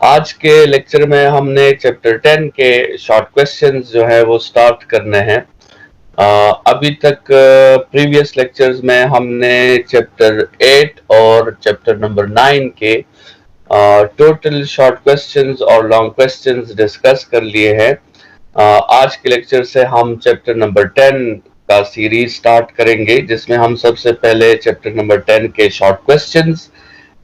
आज के लेक्चर में हमने चैप्टर 10 के शॉर्ट क्वेश्चंस जो है वो स्टार्ट करने हैं। अभी तक प्रीवियस लेक्चर्स में हमने चैप्टर 8 और चैप्टर नंबर 9 के टोटल शॉर्ट क्वेश्चंस और लॉन्ग क्वेश्चंस डिस्कस कर लिए हैं। आज के लेक्चर से हम चैप्टर नंबर 10 का सीरीज स्टार्ट करेंगे, जिसमें हम सबसे पहले चैप्टर नंबर 10 के शॉर्ट क्वेश्चंस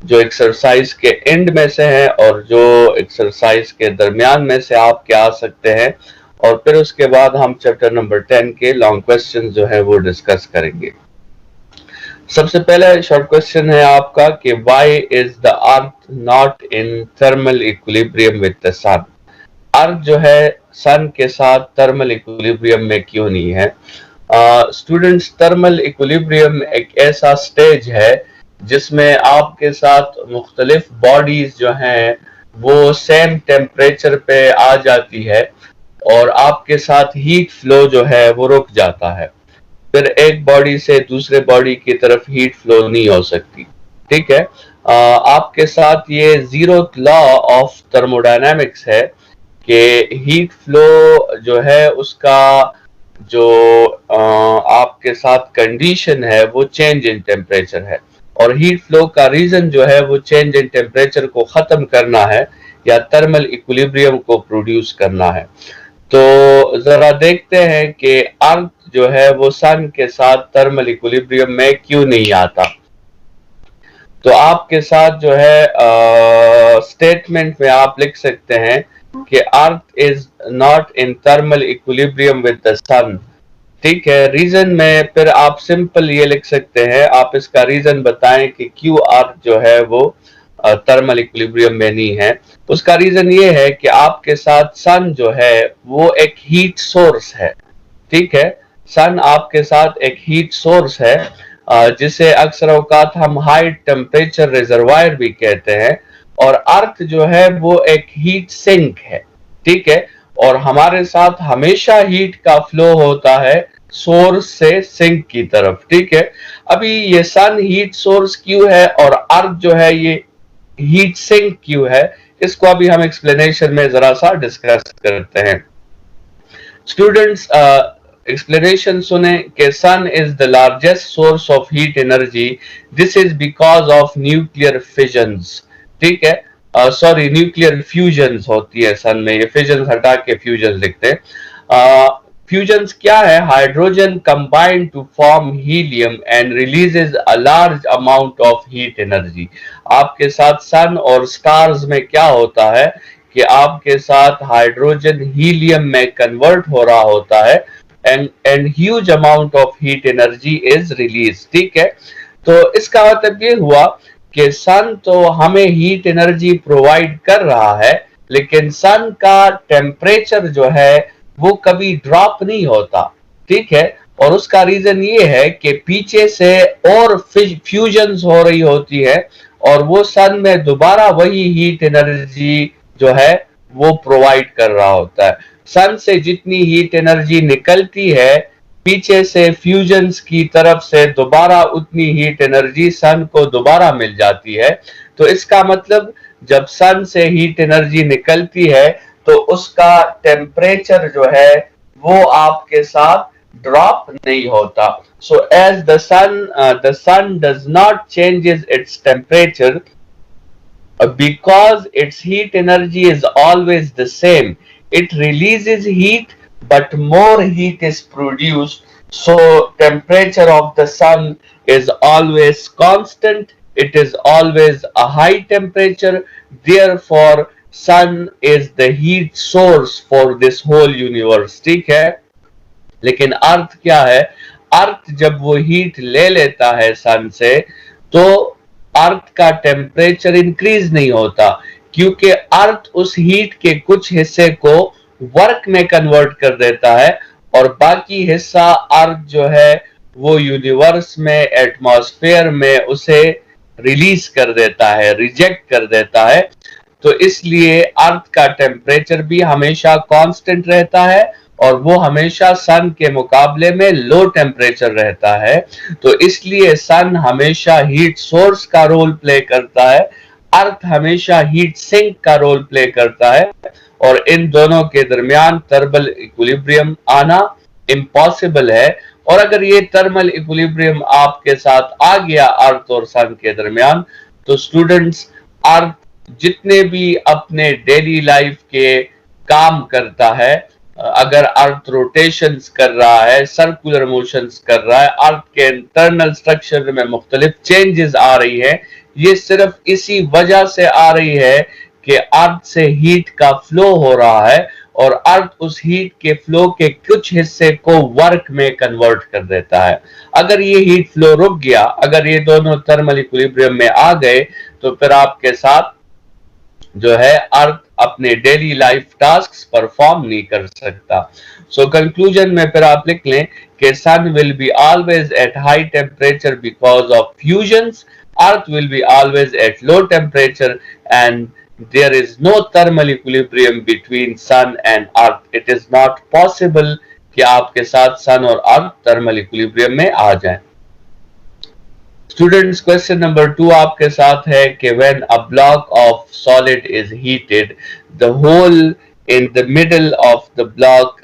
जो एक्सरसाइज के एंड में से है और जो एक्सरसाइज के दरमियान में से आपके आ सकते हैं, और फिर उसके बाद हम चैप्टर नंबर 10 के लॉन्ग क्वेश्चन जो है वो डिस्कस करेंगे। सबसे पहला शॉर्ट क्वेश्चन है आपका कि why is the earth not in thermal equilibrium with the sun. Earth जो है सन के साथ थर्मल इक्विलिब्रियम में क्यों नहीं है? स्टूडेंट्स, थर्मल इक्विलिब्रियम एक ऐसा स्टेज है जिसमें आपके साथ मुख्तलिफ बॉडीज जो हैं वो सेम टेम्परेचर पे आ जाती है और आपके साथ हीट फ्लो जो है वो रुक जाता है। फिर एक बॉडी से दूसरे बॉडी की तरफ हीट फ्लो नहीं हो सकती। ठीक है, आपके साथ ये जीरोथ लॉ ऑफ थर्मोडायनामिक्स है कि हीट फ्लो जो है उसका जो आपके साथ कंडीशन है वो चेंज इन टेम्परेचर है, और हीट फ्लो का रीजन जो है वो चेंज इन टेम्परेचर को खत्म करना है या थर्मल इक्विलिब्रियम को प्रोड्यूस करना है। तो जरा देखते हैं कि अर्थ जो है वो सन के साथ थर्मल इक्विलिब्रियम में क्यों नहीं आता। तो आपके साथ जो है स्टेटमेंट में आप लिख सकते हैं कि earth is not in thermal equilibrium with the sun. ठीक है, रीजन में फिर आप सिंपल ये लिख सकते हैं, आप इसका रीजन बताएं कि क्यों अर्थ जो है वो थर्मल इक्विलिब्रियम में नहीं है। उसका रीजन ये है कि आपके साथ सन जो है वो एक हीट सोर्स है। ठीक है, सन आपके साथ एक हीट सोर्स है जिसे अक्सर औकात हम हाई टेम्परेचर रिजर्वायर भी कहते हैं, और अर्थ जो है वो एक हीट सिंक है। ठीक है, और हमारे साथ हमेशा हीट का फ्लो होता है सोर्स से सिंक की तरफ। ठीक है, अभी ये सन हीट सोर्स क्यों है और अर्थ जो है ये हीट सिंक क्यों है, इसको अभी हम एक्सप्लेनेशन में जरा सा डिस्कस करते हैं। स्टूडेंट्स, एक्सप्लेनेशन सुने कि sun is the largest source of heat energy. This is because of nuclear fissions. ठीक है, सॉरी न्यूक्लियर फ्यूजन्स होती है सन में, ये फिजन हटा के फ्यूजन लिखते हैं। फ्यूजन्स क्या है? Hydrogen combine to form helium and releases a large amount of heat energy. आपके साथ सन और स्टार्स में क्या होता है कि आपके साथ हाइड्रोजन हीलियम में कन्वर्ट हो रहा होता है and huge amount of heat energy is release. ठीक है, तो इसका मतलब ये हुआ कि सन तो हमें हीट एनर्जी प्रोवाइड कर रहा है, लेकिन सन का टेम्परेचर जो है वो कभी ड्रॉप नहीं होता। ठीक है, और उसका रीजन ये है कि पीछे से और फ्यूजन्स हो रही होती है और वो सन में दोबारा वही हीट एनर्जी जो है वो प्रोवाइड कर रहा होता है। सन से जितनी हीट एनर्जी निकलती है पीछे से फ्यूजन्स की तरफ से दोबारा उतनी हीट एनर्जी सन को दोबारा मिल जाती है। तो इसका मतलब जब सन से हीट एनर्जी निकलती है तो उसका टेम्परेचर जो है वो आपके साथ ड्रॉप नहीं होता। So as the sun does not changes its temperature because its heat energy is always the same. It releases heat but more heat is produced, so temperature of the sun is always constant. It is always a high temperature, therefore sun is the heat source for this whole universe. ठीक है, लेकिन अर्थ क्या है? अर्थ जब वो heat ले लेता है सन से तो अर्थ का टेम्परेचर इंक्रीज नहीं होता, क्योंकि अर्थ उस हीट के कुछ हिस्से को वर्क में कन्वर्ट कर देता है और बाकी हिस्सा अर्थ जो है वो यूनिवर्स में एटमॉस्फेयर में उसे रिलीज कर देता है, रिजेक्ट कर देता है। तो इसलिए अर्थ का टेम्परेचर भी हमेशा कांस्टेंट रहता है और वो हमेशा सन के मुकाबले में लो टेम्परेचर रहता है। तो इसलिए सन हमेशा हीट सोर्स का रोल प्ले करता है, अर्थ हमेशा हीट सिंक का रोल प्ले करता है और इन दोनों के दरमियान थर्मल इक्विलिब्रियम आना इम्पॉसिबल है। और अगर ये थर्मल इक्विलिब्रियम आपके साथ आ गया अर्थ और सन के दरमियान, तो स्टूडेंट्स अर्थ जितने भी अपने डेली लाइफ के काम करता है, अगर अर्थ रोटेशंस कर रहा है, सर्कुलर मोशंस कर रहा है, अर्थ के इंटरनल स्ट्रक्चर में मुख्तलिफ चेंजेस आ रही है, ये सिर्फ इसी वजह से आ रही है कि अर्थ से हीट का फ्लो हो रहा है और अर्थ उस हीट के फ्लो के कुछ हिस्से को वर्क में कन्वर्ट कर देता है। अगर ये हीट फ्लो रुक गया, अगर ये दोनों थर्मल इक्विलिब्रियम में आ गए, तो फिर आपके साथ जो है अर्थ अपने डेली लाइफ टास्क्स परफॉर्म नहीं कर सकता। सो कंक्लूजन में फिर आप लिख लें कि sun will be always at high temperature because of fusions, earth will be always at low temperature and there is no thermal equilibrium between sun and earth. It is not possible कि आपके साथ सन और अर्थ thermal equilibrium में आ जाएं। Students question number 2 आपके साथ है कि when a block of solid is heated, the hole in the middle of the block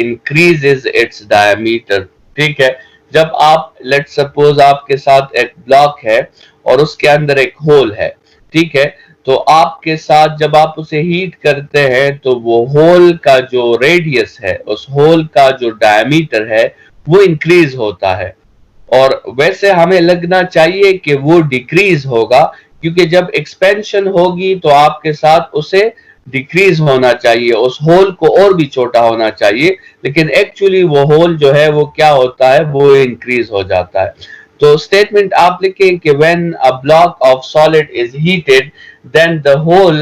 increases its diameter. ठीक है, जब आप let's suppose आपके साथ एक ब्लॉक है और उसके अंदर एक होल है, ठीक है, तो आपके साथ जब आप उसे हीट करते हैं तो वो होल का जो रेडियस है, उस होल का जो डायमीटर है, वो इंक्रीज होता है। और वैसे हमें लगना चाहिए कि वो डिक्रीज होगा, क्योंकि जब एक्सपेंशन होगी तो आपके साथ उसे डिक्रीज होना चाहिए, उस होल को और भी छोटा होना चाहिए, लेकिन एक्चुअली वो होल जो है वो क्या होता है, वो इंक्रीज हो जाता है। तो स्टेटमेंट आप लिखें कि when a block of solid is heated, then the hole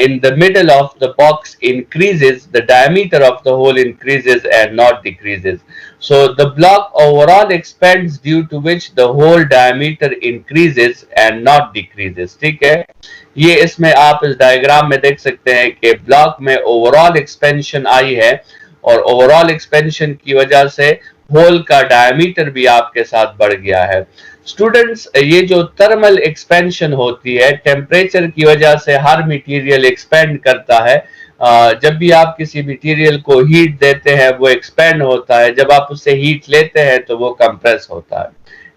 in the middle of the box increases, the diameter of the hole increases and not decreases. So the block overall expands, due to which the hole diameter increases and not decreases. ठीक है, ये इसमें आप इस diagram में देख सकते हैं कि ब्लॉक में ओवरऑल एक्सपेंशन आई है और ओवरऑल एक्सपेंशन की वजह से होल का डायमीटर भी आपके साथ बढ़ गया है। स्टूडेंट्स, ये जो थर्मल एक्सपेंशन होती है, टेम्परेचर की वजह से हर मटेरियल एक्सपेंड करता है। जब भी आप किसी मटेरियल को हीट देते हैं वो एक्सपेंड होता है, जब आप उससे हीट लेते हैं तो वो कंप्रेस होता है।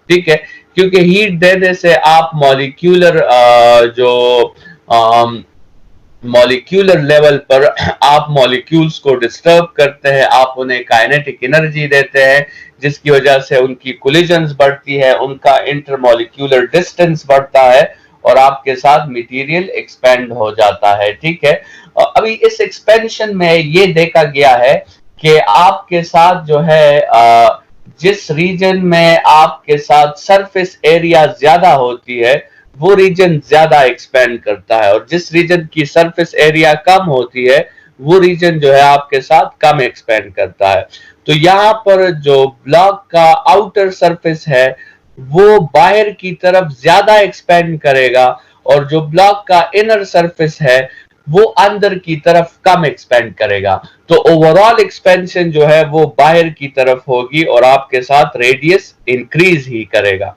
ठीक है, क्योंकि हीट देने से आप मॉलिक्यूलर मॉलिक्यूलर लेवल पर आप मॉलिक्यूल्स को डिस्टर्ब करते हैं, आप उन्हें काइनेटिक एनर्जी देते हैं, जिसकी वजह से उनकी कोलिजन्स बढ़ती है, उनका इंटरमॉलिक्यूलर डिस्टेंस बढ़ता है और आपके साथ मटेरियल एक्सपेंड हो जाता है। ठीक है, अभी इस एक्सपेंशन में ये देखा गया है कि आपके साथ जो है जिस रीजन में आपके साथ सरफेस एरिया ज्यादा होती है वो रीजन ज्यादा एक्सपेंड करता है, और जिस रीजन की सरफेस एरिया कम होती है वो रीजन जो है आपके साथ कम एक्सपेंड करता है। तो यहाँ पर जो ब्लॉक का आउटर सरफेस है वो बाहर की तरफ ज्यादा एक्सपेंड करेगा और जो ब्लॉक का इनर सरफेस है वो अंदर की तरफ कम एक्सपेंड करेगा। तो ओवरऑल एक्सपेंशन जो है वो बाहर की तरफ होगी और आपके साथ रेडियस इंक्रीज ही करेगा।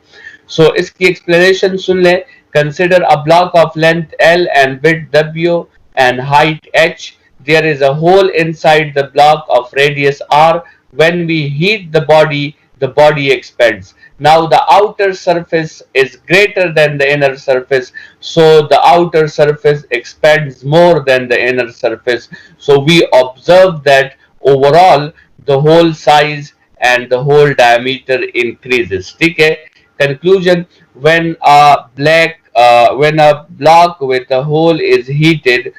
सो इसकी एक्सप्लेनेशन सुन लें। Consider a block of length L and width W and height H. There is a hole inside the block of radius R. When we heat the body expands. Now the outer surface is greater than the inner surface, so the outer surface expands more than the inner surface. So we observe that overall the whole size and the whole diameter increases. ठीक है, conclusion, when a block with a hole is heated,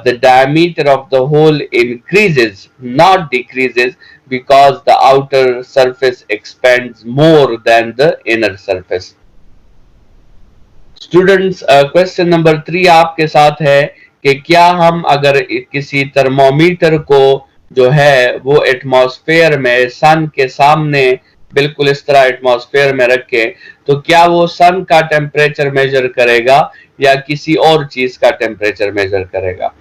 the diameter of the hole increases, not decreases, because the outer surface expands more than the inner surface. Students, question number 3 आपके साथ है कि क्या हम अगर किसी थर्मोमीटर को जो है वो एटमॉस्फेयर में सन के सामने बिल्कुल इस तरह एटमॉस्फेयर में रखे तो क्या वो सन का टेम्परेचर मेजर करेगा या किसी और चीज का टेम्परेचर मेजर करेगा?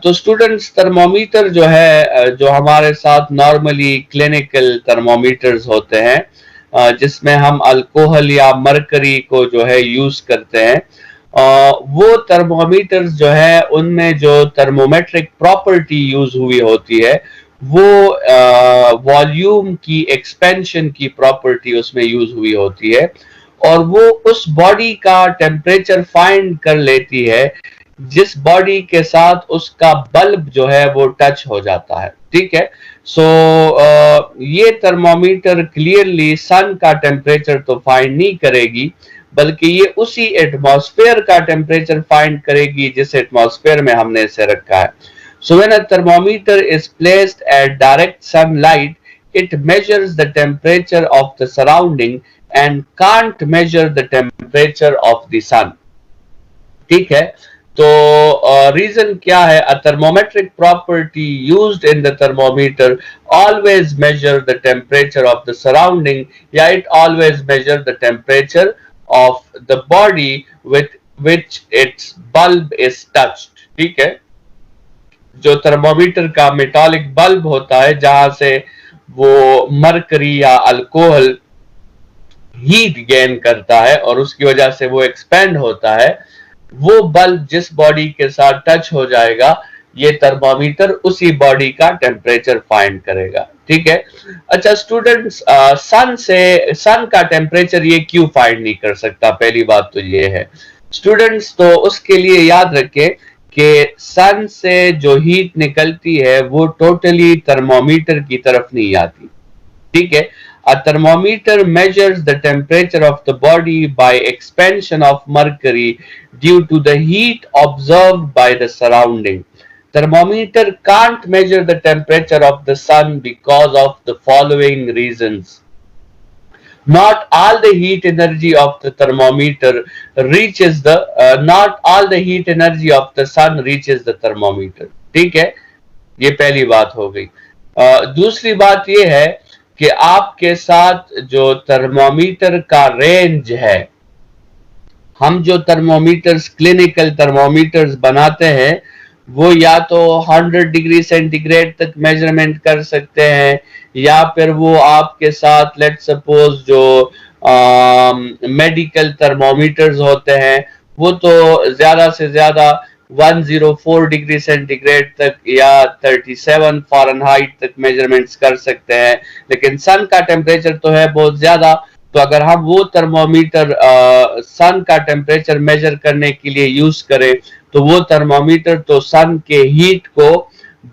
तो स्टूडेंट्स, थर्मोमीटर जो है जो हमारे साथ नॉर्मली क्लिनिकल थर्मोमीटर्स होते हैं जिसमें हम अल्कोहल या मरकरी को जो है यूज करते हैं, वो थर्मोमीटर्स जो है उनमें जो थर्मोमेट्रिक प्रॉपर्टी यूज हुई होती है वो वॉल्यूम की एक्सपेंशन की प्रॉपर्टी उसमें यूज हुई होती है और वो उस बॉडी का टेम्परेचर फाइंड कर लेती है जिस बॉडी के साथ उसका बल्ब जो है वो टच हो जाता है। ठीक है। सो ये थर्मोमीटर क्लियरली सन का टेम्परेचर तो फाइंड नहीं करेगी बल्कि ये उसी एटमॉस्फेयर का टेम्परेचर फाइंड करेगी जिस एटमॉस्फेयर में हमने इसे रखा है। So when a thermometer is placed at direct sunlight, it measures the temperature of the surrounding and can't measure the temperature of the sun. ठीक है। तो रीजन क्या है? A thermometric property used in the thermometer always measure the temperature of the surrounding, या it always measure the temperature of the body with which its bulb is touched. ठीक है। जो thermometer का मेटालिक बल्ब होता है जहां से वो मरकरी या अल्कोहल हीट गेन करता है और उसकी वजह से वो एक्सपेंड होता है, वो बल्ब जिस बॉडी के साथ टच हो जाएगा ये थर्मोमीटर उसी बॉडी का टेम्परेचर फाइंड करेगा। ठीक है। अच्छा स्टूडेंट्स, सन का टेम्परेचर ये क्यों फाइंड नहीं कर सकता? पहली बात तो ये है स्टूडेंट्स, तो उसके लिए याद रखें कि सन से जो हीट निकलती है वो टोटली थर्मोमीटर की तरफ नहीं आती। ठीक है। A thermometer measures the temperature of the body by expansion of mercury due to the heat observed by the surrounding. Thermometer can't measure the temperature of the sun because of the following reasons. Not all the heat energy of the thermometer reaches the not all the heat energy of the sun reaches the thermometer. ठीक है, ये पहली बात हो गई। दूसरी बात ये है कि आपके साथ जो थर्मोमीटर का रेंज है, हम जो थर्मोमीटर्स क्लिनिकल थर्मोमीटर्स बनाते हैं वो या तो 100 डिग्री सेंटीग्रेड तक मेजरमेंट कर सकते हैं या फिर वो आपके साथ लेट सपोज जो मेडिकल थर्मोमीटर्स होते हैं वो तो ज्यादा से ज्यादा 104 डिग्री सेंटीग्रेड तक या 37 फ़ारेनहाइट तक मेजरमेंट्स कर सकते हैं, लेकिन सन का टेम्परेचर तो है बहुत ज्यादा। तो अगर हम वो थर्मोमीटर सन का टेम्परेचर मेजर करने के लिए यूज करें तो वो थर्मोमीटर तो सन के हीट को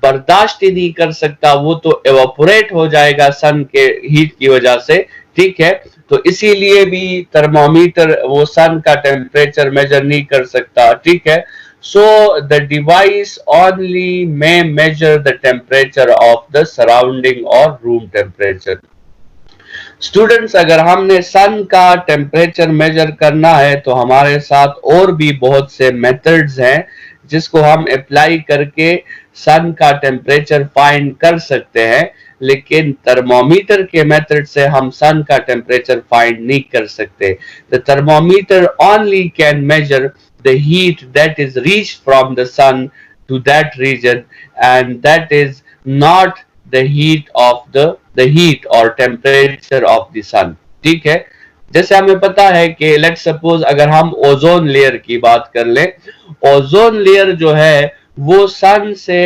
बर्दाश्त ही नहीं कर सकता, वो तो एवापोरेट हो जाएगा सन के हीट की वजह से। ठीक है। तो इसीलिए भी थर्मोमीटर वो सन का टेम्परेचर मेजर नहीं कर सकता। ठीक है। So the device only may measure the temperature of the surrounding or room temperature. Students, अगर हमने सन का टेम्परेचर मेजर करना है तो हमारे साथ और भी बहुत से मेथड्स हैं जिसको हम अप्लाई करके सन का टेम्परेचर फाइंड कर सकते हैं, लेकिन थर्मोमीटर के मेथड से हम सन का टेम्परेचर फाइंड नहीं कर सकते। The thermometer only can measure the heat that is reached from the sun to that region, and that is not the heat of the heat or temperature of the sun. ठीक है। जैसे हमें पता है कि लेट सपोज अगर हम ozone layer की बात कर ले, ओजोन लेयर जो है वो सन से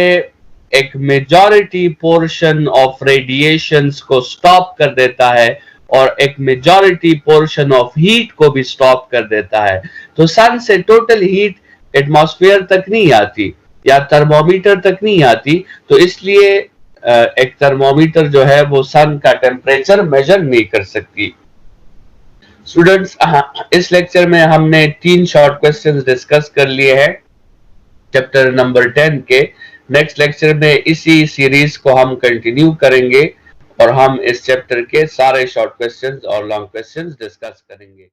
एक मेजॉरिटी पोर्शन ऑफ रेडिएशंस को स्टॉप कर देता है और एक मेजॉरिटी पोर्शन ऑफ हीट को भी स्टॉप कर देता है। तो सन से टोटल हीट एटमॉस्फेयर तक नहीं आती या थर्मोमीटर तक नहीं आती, तो इसलिए एक थर्मोमीटर जो है वो सन का टेम्परेचर मेजर नहीं कर सकती। स्टूडेंट्स, इस लेक्चर में हमने 3 शॉर्ट क्वेश्चंस डिस्कस कर लिए हैं चैप्टर नंबर 10 के। नेक्स्ट लेक्चर में इसी सीरीज को हम कंटिन्यू करेंगे और हम इस चैप्टर के सारे शॉर्ट क्वेश्चंस और लॉन्ग क्वेश्चंस डिस्कस करेंगे।